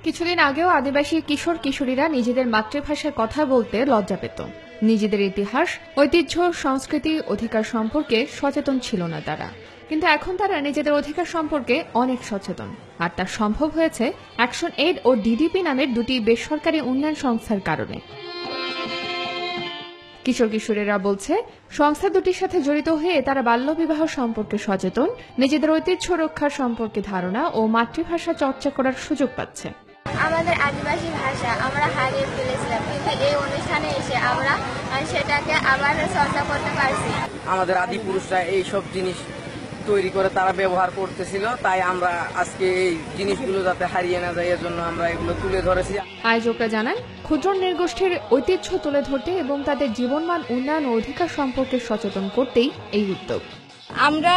কিছুদিন আগেও আদিবাসী কিশোর কিশোরীরা নিজেদের মাতৃভাষায় কথা বলতে লজ্জা পেত। নিজেদের ইতিহাস, ঐতিহ্য, সংস্কৃতি, অধিকার সম্পর্কে সচেতন ছিল না তারা। কিন্তু এখন তারা নিজেদের অধিকার সম্পর্কে অনেক সচেতন। আর তা সম্ভব হয়েছে অ্যাকশন এইড ও ডিডিপি নামের দুটি বেসরকারি উন্নয়ন সংস্থার কারণে। কিশোর কিশোরীরা বলছে, সংস্থা দুটির সাথে জড়িত হয়ে তারা বাল্যবিবাহ সম্পর্কে সচেতন, নিজেদের ঐতিহ্য রক্ষার সম্পর্কে ধারণা ও মাতৃভাষা চর্চা করার সুযোগ পাচ্ছে। আমাদের আদিবাসী ভাষা আমরা হারিয়ে ফেলেছিলাম, কিন্তু এই অনুষ্ঠানে এসে আমরা সেটাকে আবার চর্চা করতে পারছি। আমাদের আদি পুরুষরা এই সব জিনিস তৈরি করে তারা ব্যবহার করতেছিল, তাই আমরা আজকে এই জিনিসগুলো যাতে হারিয়ে না যায় এর জন্য আমরা এগুলো তুলে ধরেছি। আয়োজকরা জানান, ক্ষুদ্র নৃগোষ্ঠীর ঐতিহ্য তুলে ধরতে এবং তাদের জীবনমান উন্নয়ন ও অধিকার সম্পর্কে সচেতন করতেই এই উদ্যোগ। আমরা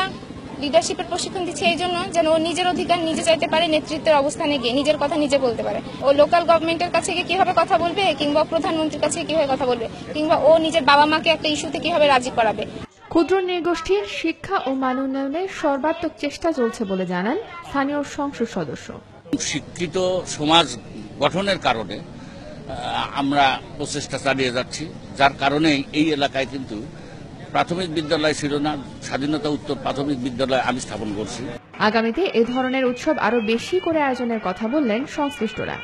লিডারশিপের প্রশিক্ষণ দিচ্ছি এই জন্য যেন ও নিজের অধিকার নিজে চাইতে পারে, নেতৃত্বের অবস্থানে গিয়ে নিজের কথা নিজে বলতে পারে। ও লোকাল গভর্নমেন্টের কাছে গিয়ে কিভাবে কথা বলবে, কিংবা প্রধানমন্ত্রীর কাছে কিভাবে কথা বলবে, কিংবা ও নিজের বাবা মাকে একটা ইস্যুতে কিভাবে রাজি করাবে। ক্ষুদ্র নৃগোষ্ঠীর শিক্ষা ও মান উন্নয়নে সর্বাত্মক চেষ্টা চলছে বলে জানান স্থানীয় সংসদ সদস্য। শিক্ষিত সমাজ গঠনের কারণে আমরা প্রচেষ্টা চালিয়ে যাচ্ছি, যার কারণে এই এলাকায় কিন্তু প্রাথমিক বিদ্যালয় ছিল না, স্বাধীনতা উত্তর প্রাথমিক বিদ্যালয় আমি স্থাপন করছি। আগামীতে এ ধরনের উৎসব আরো বেশি করে আয়োজনের কথা বললেন সংশ্লিষ্টরা।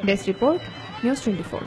Desk report, news 24।